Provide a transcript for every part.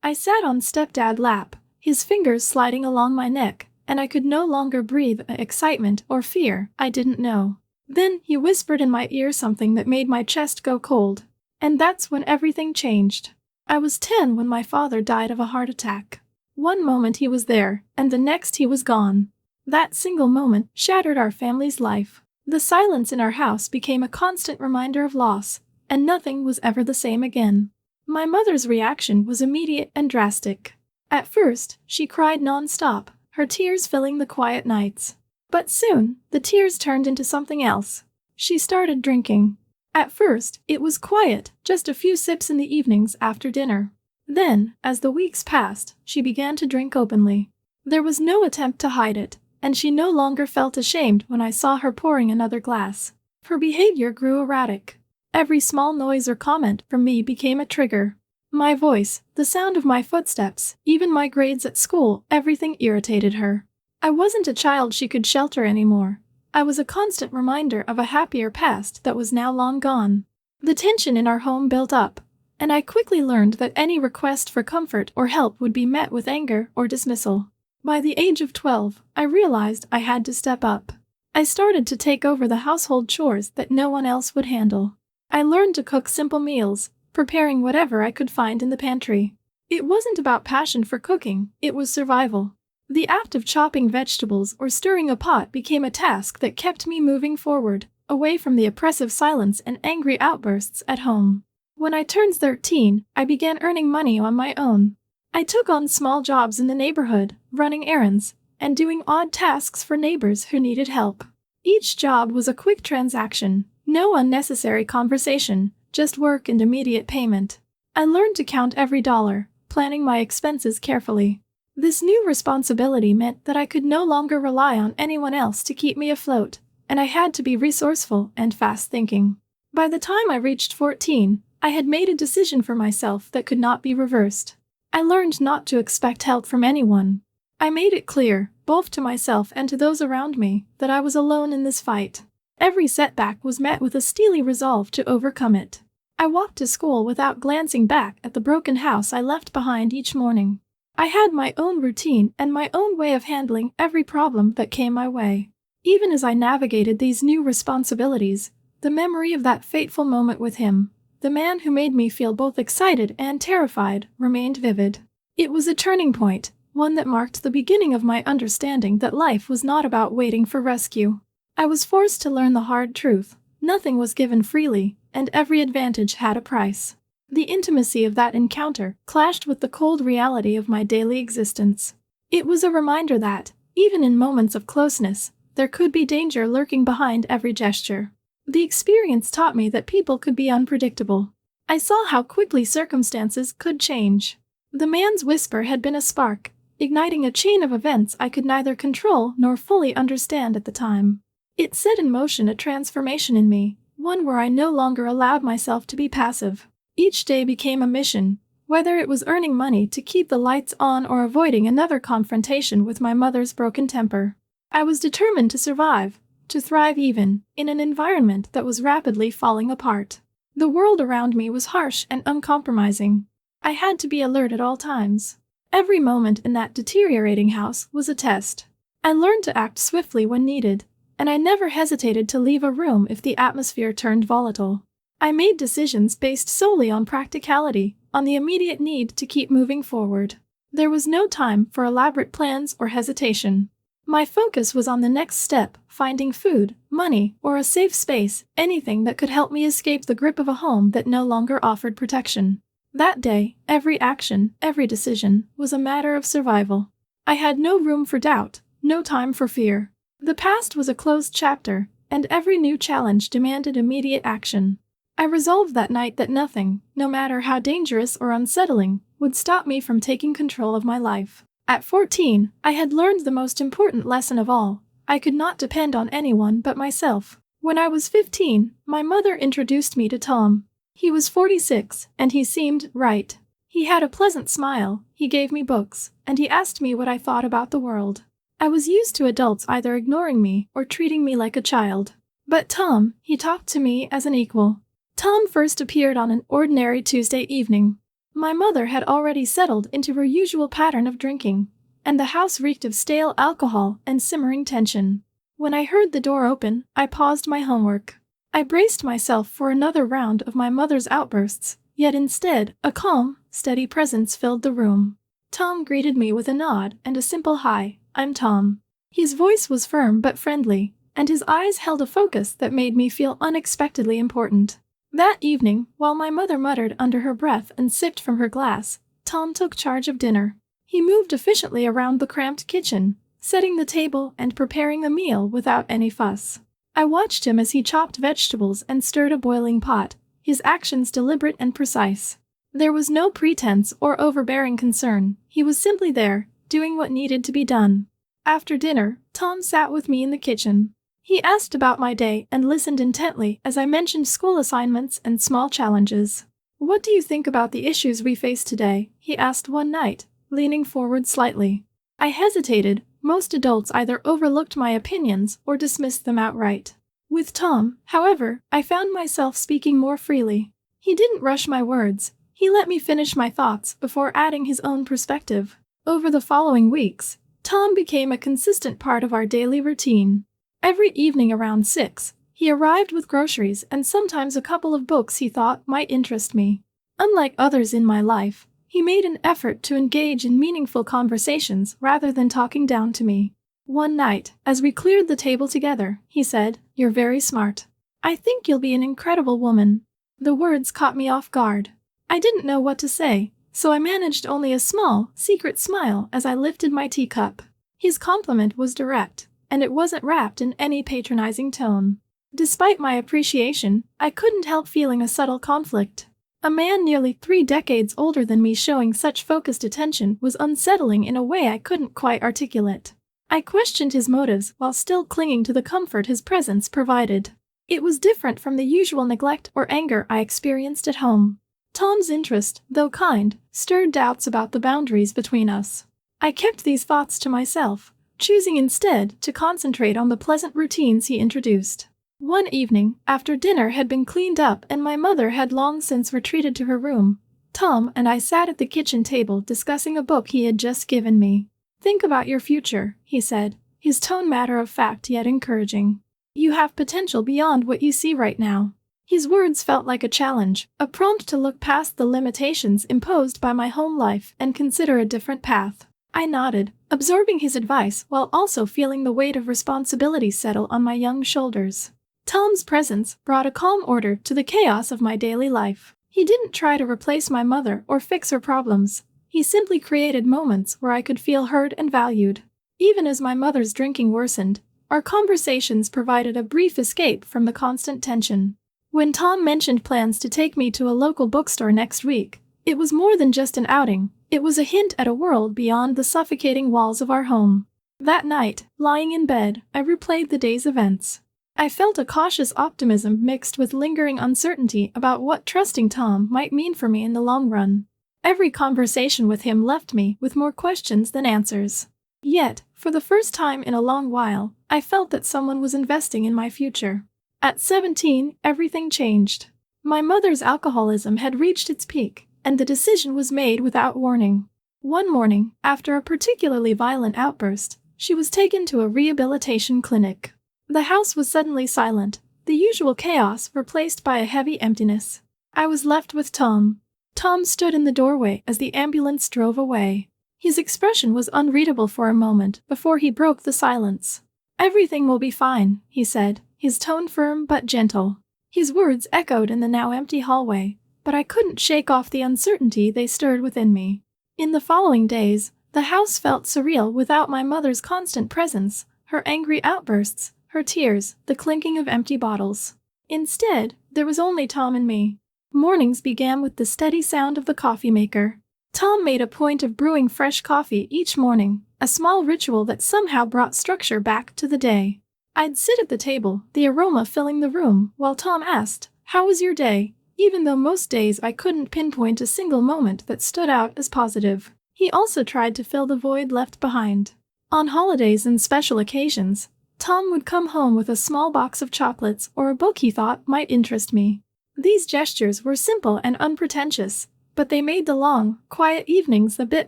I sat on stepdad's lap, his fingers sliding along my neck, and I could no longer breathe excitement or fear, I didn't know. Then he whispered in my ear something that made my chest go cold. And that's when everything changed. I was 10 when my father died of a heart attack. One moment he was there, and the next he was gone. That single moment shattered our family's life. The silence in our house became a constant reminder of loss, and nothing was ever the same again. My mother's reaction was immediate and drastic. At first, she cried non-stop, her tears filling the quiet nights. But soon, the tears turned into something else. She started drinking. At first, it was quiet, just a few sips in the evenings after dinner. Then, as the weeks passed, she began to drink openly. There was no attempt to hide it, and she no longer felt ashamed when I saw her pouring another glass. Her behavior grew erratic. Every small noise or comment from me became a trigger. My voice, the sound of my footsteps, even my grades at school, everything irritated her. I wasn't a child she could shelter anymore. I was a constant reminder of a happier past that was now long gone. The tension in our home built up, and I quickly learned that any request for comfort or help would be met with anger or dismissal. By the age of 12, I realized I had to step up. I started to take over the household chores that no one else would handle. I learned to cook simple meals, preparing whatever I could find in the pantry. It wasn't about passion for cooking, it was survival. The act of chopping vegetables or stirring a pot became a task that kept me moving forward, away from the oppressive silence and angry outbursts at home. When I turned 13, I began earning money on my own. I took on small jobs in the neighborhood, running errands, and doing odd tasks for neighbors who needed help. Each job was a quick transaction, no unnecessary conversation, just work and immediate payment. I learned to count every dollar, planning my expenses carefully. This new responsibility meant that I could no longer rely on anyone else to keep me afloat, and I had to be resourceful and fast-thinking. By the time I reached 14, I had made a decision for myself that could not be reversed. I learned not to expect help from anyone. I made it clear, both to myself and to those around me, that I was alone in this fight. Every setback was met with a steely resolve to overcome it. I walked to school without glancing back at the broken house I left behind each morning. I had my own routine and my own way of handling every problem that came my way. Even as I navigated these new responsibilities, the memory of that fateful moment with him, the man who made me feel both excited and terrified, remained vivid. It was a turning point, one that marked the beginning of my understanding that life was not about waiting for rescue. I was forced to learn the hard truth. Nothing was given freely, and every advantage had a price. The intimacy of that encounter clashed with the cold reality of my daily existence. It was a reminder that, even in moments of closeness, there could be danger lurking behind every gesture. The experience taught me that people could be unpredictable. I saw how quickly circumstances could change. The man's whisper had been a spark, igniting a chain of events I could neither control nor fully understand at the time. It set in motion a transformation in me, one where I no longer allowed myself to be passive. Each day became a mission, whether it was earning money to keep the lights on or avoiding another confrontation with my mother's broken temper. I was determined to survive, to thrive even in an environment that was rapidly falling apart. The world around me was harsh and uncompromising. I had to be alert at all times. Every moment in that deteriorating house was a test. I learned to act swiftly when needed, and I never hesitated to leave a room if the atmosphere turned volatile. I made decisions based solely on practicality, on the immediate need to keep moving forward. There was no time for elaborate plans or hesitation. My focus was on the next step, finding food, money, or a safe space, anything that could help me escape the grip of a home that no longer offered protection. That day, every action, every decision, was a matter of survival. I had no room for doubt, no time for fear. The past was a closed chapter, and every new challenge demanded immediate action. I resolved that night that nothing, no matter how dangerous or unsettling, would stop me from taking control of my life. At 14, I had learned the most important lesson of all. I could not depend on anyone but myself. When I was 15, my mother introduced me to Tom. He was 46, and he seemed right. He had a pleasant smile, he gave me books, and he asked me what I thought about the world. I was used to adults either ignoring me or treating me like a child. But Tom, he talked to me as an equal. Tom first appeared on an ordinary Tuesday evening. My mother had already settled into her usual pattern of drinking, and the house reeked of stale alcohol and simmering tension. When I heard the door open, I paused my homework. I braced myself for another round of my mother's outbursts, yet instead, a calm, steady presence filled the room. Tom greeted me with a nod and a simple "Hi, I'm Tom." His voice was firm but friendly, and his eyes held a focus that made me feel unexpectedly important. That evening, while my mother muttered under her breath and sipped from her glass, Tom took charge of dinner. He moved efficiently around the cramped kitchen, setting the table and preparing the meal without any fuss. I watched him as he chopped vegetables and stirred a boiling pot, his actions deliberate and precise. There was no pretense or overbearing concern. He was simply there, doing what needed to be done. After dinner, Tom sat with me in the kitchen. He asked about my day and listened intently as I mentioned school assignments and small challenges. "What do you think about the issues we face today?" he asked one night, leaning forward slightly. I hesitated. Most adults either overlooked my opinions or dismissed them outright. With Tom, however, I found myself speaking more freely. He didn't rush my words. He let me finish my thoughts before adding his own perspective. Over the following weeks, Tom became a consistent part of our daily routine. Every evening around 6, he arrived with groceries and sometimes a couple of books he thought might interest me. Unlike others in my life, he made an effort to engage in meaningful conversations rather than talking down to me. One night, as we cleared the table together, he said, "You're very smart. I think you'll be an incredible woman." The words caught me off guard. I didn't know what to say, so I managed only a small, secret smile as I lifted my teacup. His compliment was direct, and it wasn't wrapped in any patronizing tone. Despite my appreciation, I couldn't help feeling a subtle conflict. A man nearly 3 decades older than me showing such focused attention was unsettling in a way I couldn't quite articulate. I questioned his motives while still clinging to the comfort his presence provided. It was different from the usual neglect or anger I experienced at home. Tom's interest, though kind, stirred doubts about the boundaries between us. I kept these thoughts to myself, choosing instead to concentrate on the pleasant routines he introduced. One evening, after dinner had been cleaned up and my mother had long since retreated to her room, Tom and I sat at the kitchen table discussing a book he had just given me. "Think about your future," he said, his tone matter-of-fact yet encouraging. "You have potential beyond what you see right now." His words felt like a challenge, a prompt to look past the limitations imposed by my home life and consider a different path. I nodded, absorbing his advice while also feeling the weight of responsibility settle on my young shoulders. Tom's presence brought a calm order to the chaos of my daily life. He didn't try to replace my mother or fix her problems. He simply created moments where I could feel heard and valued. Even as my mother's drinking worsened, our conversations provided a brief escape from the constant tension. When Tom mentioned plans to take me to a local bookstore next week, it was more than just an outing. It was a hint at a world beyond the suffocating walls of our home. That night, lying in bed, I replayed the day's events. I felt a cautious optimism mixed with lingering uncertainty about what trusting Tom might mean for me in the long run. Every conversation with him left me with more questions than answers. Yet, for the first time in a long while, I felt that someone was investing in my future. At 17, everything changed. My mother's alcoholism had reached its peak, and the decision was made without warning. One morning, after a particularly violent outburst, she was taken to a rehabilitation clinic. The house was suddenly silent, the usual chaos replaced by a heavy emptiness. I was left with Tom. Tom stood in the doorway as the ambulance drove away. His expression was unreadable for a moment before he broke the silence. "Everything will be fine," he said, his tone firm but gentle. His words echoed in the now empty hallway, but I couldn't shake off the uncertainty they stirred within me. In the following days, the house felt surreal without my mother's constant presence, her angry outbursts, her tears, the clinking of empty bottles. Instead, there was only Tom and me. Mornings began with the steady sound of the coffee maker. Tom made a point of brewing fresh coffee each morning, a small ritual that somehow brought structure back to the day. I'd sit at the table, the aroma filling the room, while Tom asked, "How was your day?" even though most days I couldn't pinpoint a single moment that stood out as positive. He also tried to fill the void left behind. On holidays and special occasions, Tom would come home with a small box of chocolates or a book he thought might interest me. These gestures were simple and unpretentious, but they made the long, quiet evenings a bit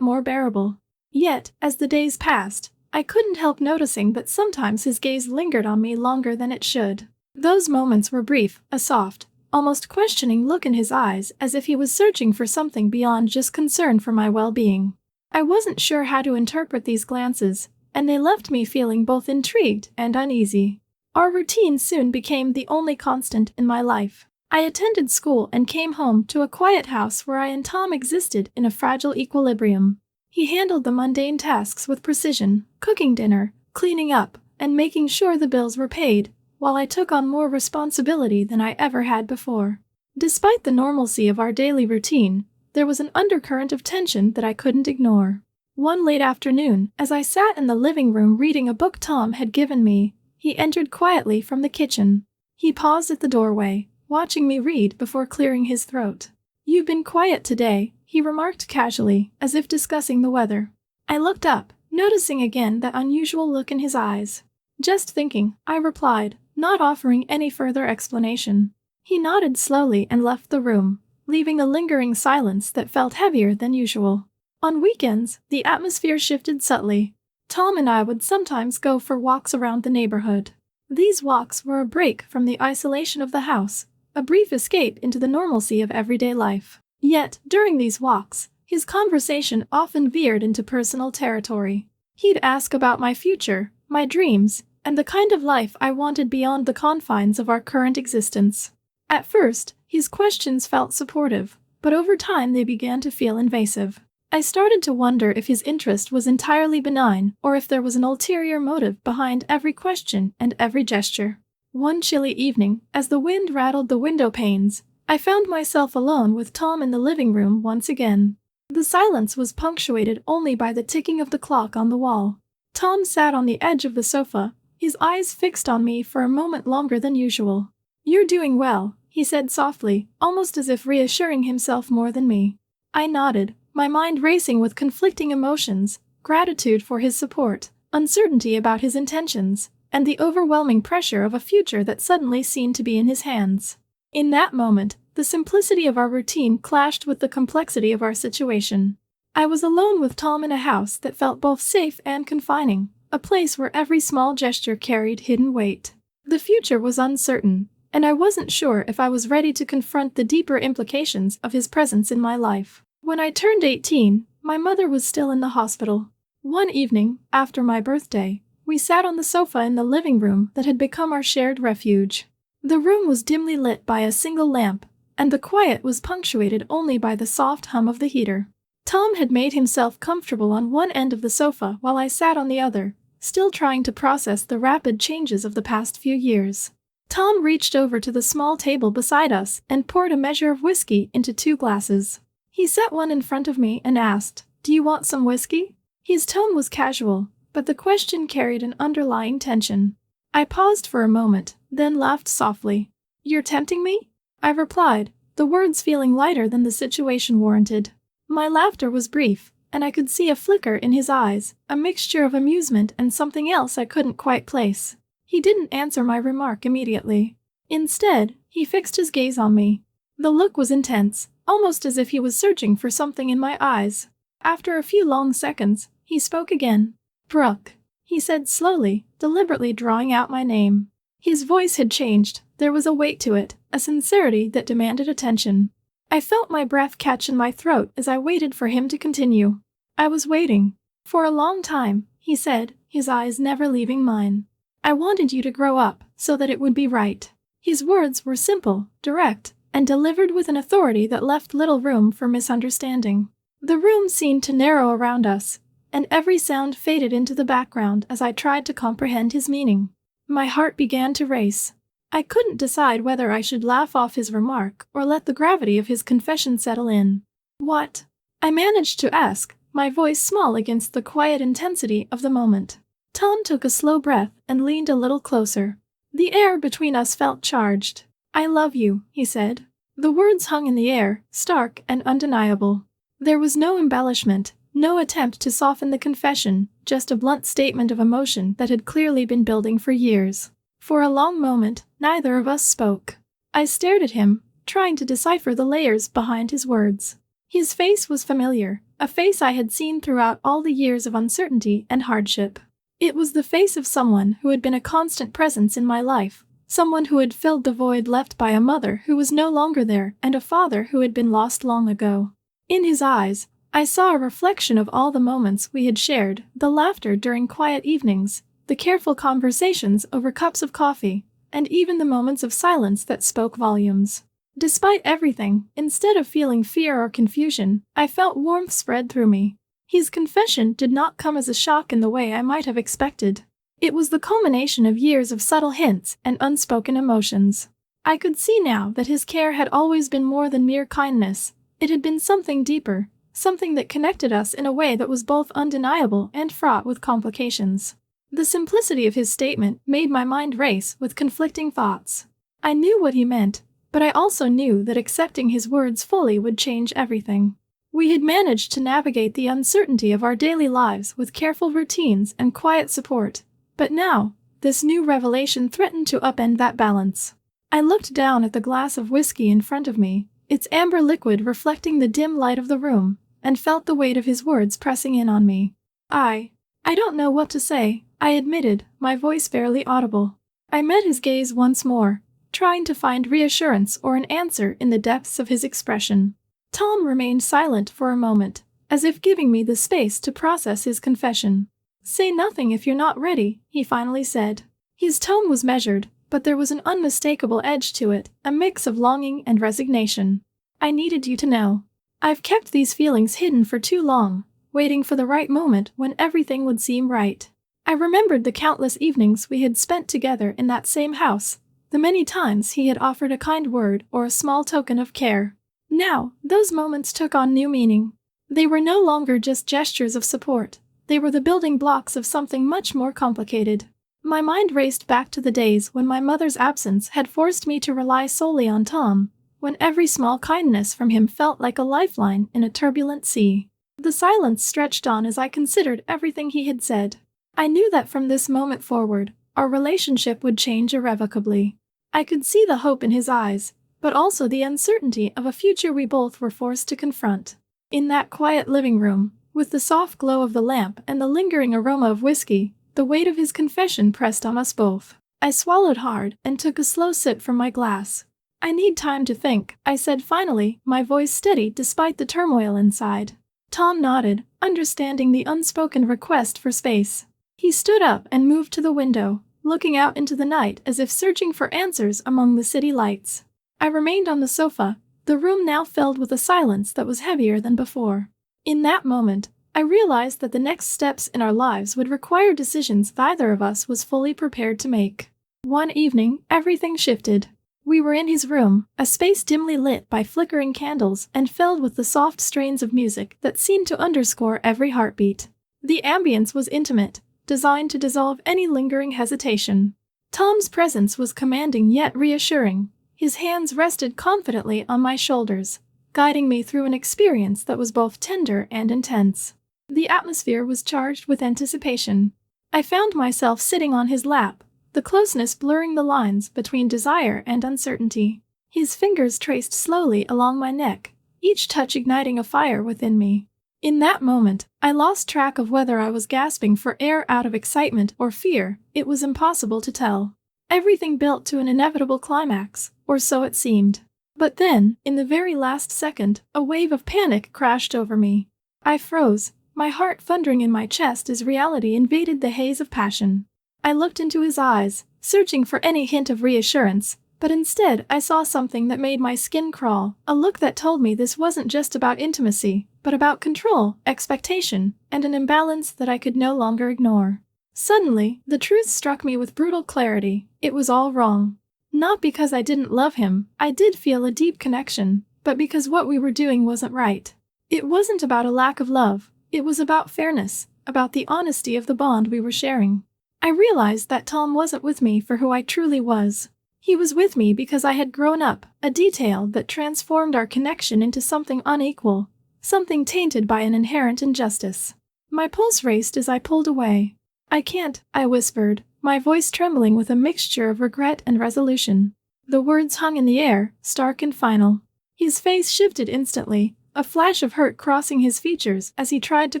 more bearable. Yet, as the days passed, I couldn't help noticing that sometimes his gaze lingered on me longer than it should. Those moments were brief, a soft, almost questioning look in his eyes as if he was searching for something beyond just concern for my well-being. I wasn't sure how to interpret these glances, and they left me feeling both intrigued and uneasy. Our routine soon became the only constant in my life. I attended school and came home to a quiet house where I and Tom existed in a fragile equilibrium. He handled the mundane tasks with precision, cooking dinner, cleaning up, and making sure the bills were paid, while I took on more responsibility than I ever had before. Despite the normalcy of our daily routine, there was an undercurrent of tension that I couldn't ignore. One late afternoon, as I sat in the living room reading a book Tom had given me, he entered quietly from the kitchen. He paused at the doorway, watching me read before clearing his throat. "You've been quiet today," he remarked casually, as if discussing the weather. I looked up, noticing again that unusual look in his eyes. "Just thinking," I replied, not offering any further explanation. He nodded slowly and left the room, leaving a lingering silence that felt heavier than usual. On weekends, the atmosphere shifted subtly. Tom and I would sometimes go for walks around the neighborhood. These walks were a break from the isolation of the house, a brief escape into the normalcy of everyday life. Yet, during these walks, his conversation often veered into personal territory. He'd ask about my future, my dreams, and the kind of life I wanted beyond the confines of our current existence. At first, his questions felt supportive, but over time they began to feel invasive. I started to wonder if his interest was entirely benign or if there was an ulterior motive behind every question and every gesture. One chilly evening, as the wind rattled the window panes, I found myself alone with Tom in the living room once again. The silence was punctuated only by the ticking of the clock on the wall. Tom sat on the edge of the sofa, his eyes fixed on me for a moment longer than usual. "You're doing well," he said softly, almost as if reassuring himself more than me. I nodded, my mind racing with conflicting emotions, gratitude for his support, uncertainty about his intentions, and the overwhelming pressure of a future that suddenly seemed to be in his hands. In that moment, the simplicity of our routine clashed with the complexity of our situation. I was alone with Tom in a house that felt both safe and confining, a place where every small gesture carried hidden weight. The future was uncertain, and I wasn't sure if I was ready to confront the deeper implications of his presence in my life. When I turned 18, my mother was still in the hospital. One evening, after my birthday, we sat on the sofa in the living room that had become our shared refuge. The room was dimly lit by a single lamp, and the quiet was punctuated only by the soft hum of the heater. Tom had made himself comfortable on one end of the sofa while I sat on the other, still trying to process the rapid changes of the past few years. Tom reached over to the small table beside us and poured a measure of whiskey into 2 glasses. He set one in front of me and asked, "Do you want some whiskey?" His tone was casual, but the question carried an underlying tension. I paused for a moment, then laughed softly. "You're tempting me?" I replied, the words feeling lighter than the situation warranted. My laughter was brief, and I could see a flicker in his eyes, a mixture of amusement and something else I couldn't quite place. He didn't answer my remark immediately. Instead, he fixed his gaze on me. The look was intense, almost as if he was searching for something in my eyes. After a few long seconds, he spoke again. "Brooke," he said slowly, deliberately drawing out my name. His voice had changed, there was a weight to it, a sincerity that demanded attention. I felt my breath catch in my throat as I waited for him to continue. I was waiting. "For a long time," he said, his eyes never leaving mine. "I wanted you to grow up, so that it would be right." His words were simple, direct, and delivered with an authority that left little room for misunderstanding. The room seemed to narrow around us, and every sound faded into the background as I tried to comprehend his meaning. My heart began to race. I couldn't decide whether I should laugh off his remark or let the gravity of his confession settle in. "What?" I managed to ask, my voice small against the quiet intensity of the moment. Tom took a slow breath and leaned a little closer. The air between us felt charged. "I love you," he said. The words hung in the air, stark and undeniable. There was no embellishment, no attempt to soften the confession, just a blunt statement of emotion that had clearly been building for years. For a long moment, neither of us spoke. I stared at him, trying to decipher the layers behind his words. His face was familiar, a face I had seen throughout all the years of uncertainty and hardship. It was the face of someone who had been a constant presence in my life, someone who had filled the void left by a mother who was no longer there and a father who had been lost long ago. In his eyes, I saw a reflection of all the moments we had shared, the laughter during quiet evenings, the careful conversations over cups of coffee, and even the moments of silence that spoke volumes. Despite everything, instead of feeling fear or confusion, I felt warmth spread through me. His confession did not come as a shock in the way I might have expected. It was the culmination of years of subtle hints and unspoken emotions. I could see now that his care had always been more than mere kindness. It had been something deeper, something that connected us in a way that was both undeniable and fraught with complications. The simplicity of his statement made my mind race with conflicting thoughts. I knew what he meant, but I also knew that accepting his words fully would change everything. We had managed to navigate the uncertainty of our daily lives with careful routines and quiet support, but now, this new revelation threatened to upend that balance. I looked down at the glass of whiskey in front of me, its amber liquid reflecting the dim light of the room, and felt the weight of his words pressing in on me. I don't know what to say, I admitted, my voice barely audible. I met his gaze once more, trying to find reassurance or an answer in the depths of his expression. Tom remained silent for a moment, as if giving me the space to process his confession. "Say nothing if you're not ready," he finally said. His tone was measured, but there was an unmistakable edge to it, a mix of longing and resignation. "I needed you to know. I've kept these feelings hidden for too long, waiting for the right moment when everything would seem right." I remembered the countless evenings we had spent together in that same house, the many times he had offered a kind word or a small token of care. Now, those moments took on new meaning. They were no longer just gestures of support. They were the building blocks of something much more complicated. My mind raced back to the days when my mother's absence had forced me to rely solely on Tom, when every small kindness from him felt like a lifeline in a turbulent sea. The silence stretched on as I considered everything he had said. I knew that from this moment forward, our relationship would change irrevocably. I could see the hope in his eyes, but also the uncertainty of a future we both were forced to confront. In that quiet living room, with the soft glow of the lamp and the lingering aroma of whiskey, the weight of his confession pressed on us both. I swallowed hard and took a slow sip from my glass. "I need time to think," I said finally, my voice steady despite the turmoil inside. Tom nodded, understanding the unspoken request for space. He stood up and moved to the window, looking out into the night as if searching for answers among the city lights. I remained on the sofa, the room now filled with a silence that was heavier than before. In that moment, I realized that the next steps in our lives would require decisions neither of us was fully prepared to make. One evening, everything shifted. We were in his room, a space dimly lit by flickering candles and filled with the soft strains of music that seemed to underscore every heartbeat. The ambience was intimate, designed to dissolve any lingering hesitation. Tom's presence was commanding yet reassuring. His hands rested confidently on my shoulders, guiding me through an experience that was both tender and intense. The atmosphere was charged with anticipation. I found myself sitting on his lap, the closeness blurring the lines between desire and uncertainty. His fingers traced slowly along my neck, each touch igniting a fire within me. In that moment, I lost track of whether I was gasping for air out of excitement or fear. It was impossible to tell. Everything built to an inevitable climax, or so it seemed. But then, in the very last second, a wave of panic crashed over me. I froze, my heart thundering in my chest as reality invaded the haze of passion. I looked into his eyes, searching for any hint of reassurance, but instead I saw something that made my skin crawl, a look that told me this wasn't just about intimacy, but about control, expectation, and an imbalance that I could no longer ignore. Suddenly, the truth struck me with brutal clarity. It was all wrong. Not because I didn't love him, I did feel a deep connection, but because what we were doing wasn't right. It wasn't about a lack of love, it was about fairness, about the honesty of the bond we were sharing. I realized that Tom wasn't with me for who I truly was. He was with me because I had grown up, a detail that transformed our connection into something unequal, something tainted by an inherent injustice. My pulse raced as I pulled away. "I can't," I whispered, my voice trembling with a mixture of regret and resolution. The words hung in the air, stark and final. His face shifted instantly, a flash of hurt crossing his features as he tried to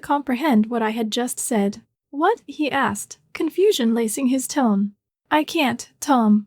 comprehend what I had just said. "What?" he asked, confusion lacing his tone. "I can't, Tom.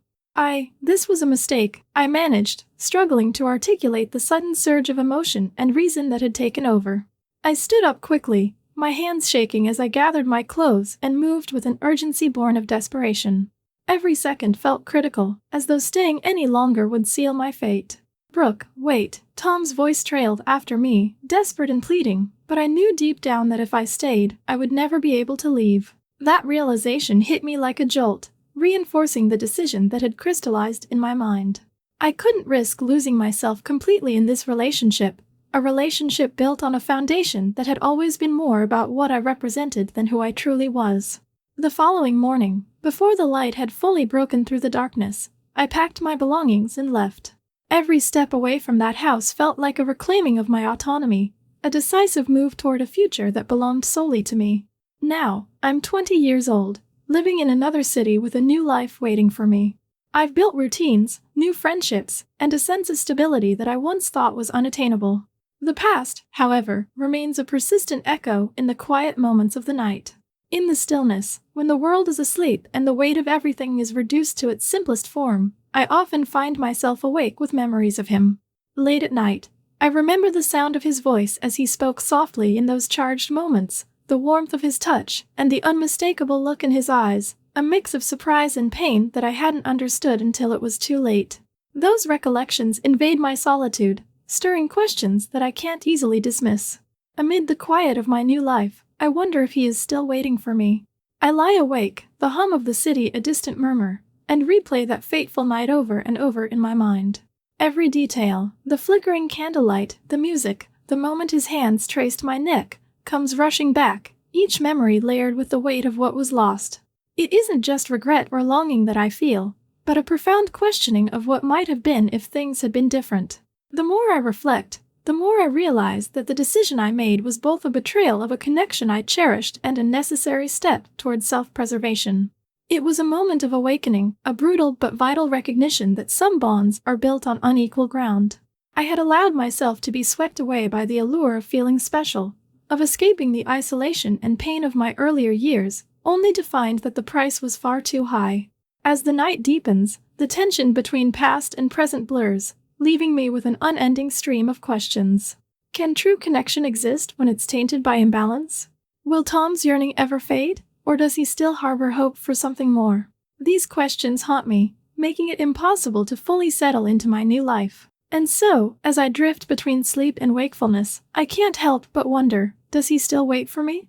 This was a mistake," I managed, struggling to articulate the sudden surge of emotion and reason that had taken over. I stood up quickly, my hands shaking as I gathered my clothes and moved with an urgency born of desperation. Every second felt critical, as though staying any longer would seal my fate. "Brooke, wait." Tom's voice trailed after me, desperate and pleading, but I knew deep down that if I stayed, I would never be able to leave. That realization hit me like a jolt, reinforcing the decision that had crystallized in my mind. I couldn't risk losing myself completely in this relationship, a relationship built on a foundation that had always been more about what I represented than who I truly was. The following morning, before the light had fully broken through the darkness, I packed my belongings and left. Every step away from that house felt like a reclaiming of my autonomy, a decisive move toward a future that belonged solely to me. Now, I'm 20 years old, living in another city with a new life waiting for me. I've built routines, new friendships, and a sense of stability that I once thought was unattainable. The past, however, remains a persistent echo in the quiet moments of the night. In the stillness, when the world is asleep and the weight of everything is reduced to its simplest form, I often find myself awake with memories of him. Late at night, I remember the sound of his voice as he spoke softly in those charged moments, the warmth of his touch, and the unmistakable look in his eyes, a mix of surprise and pain that I hadn't understood until it was too late. Those recollections invade my solitude, stirring questions that I can't easily dismiss. Amid the quiet of my new life, I wonder if he is still waiting for me. I lie awake, the hum of the city a distant murmur, and replay that fateful night over and over in my mind. Every detail, the flickering candlelight, the music, the moment his hands traced my neck, comes rushing back, each memory layered with the weight of what was lost. It isn't just regret or longing that I feel, but a profound questioning of what might have been if things had been different. The more I reflect, the more I realize that the decision I made was both a betrayal of a connection I cherished and a necessary step towards self-preservation. It was a moment of awakening, a brutal but vital recognition that some bonds are built on unequal ground. I had allowed myself to be swept away by the allure of feeling special, of escaping the isolation and pain of my earlier years, only to find that the price was far too high. As the night deepens, the tension between past and present blurs, leaving me with an unending stream of questions. Can true connection exist when it's tainted by imbalance? Will Tom's yearning ever fade, or does he still harbor hope for something more? These questions haunt me, making it impossible to fully settle into my new life. And so, as I drift between sleep and wakefulness, I can't help but wonder, does he still wait for me?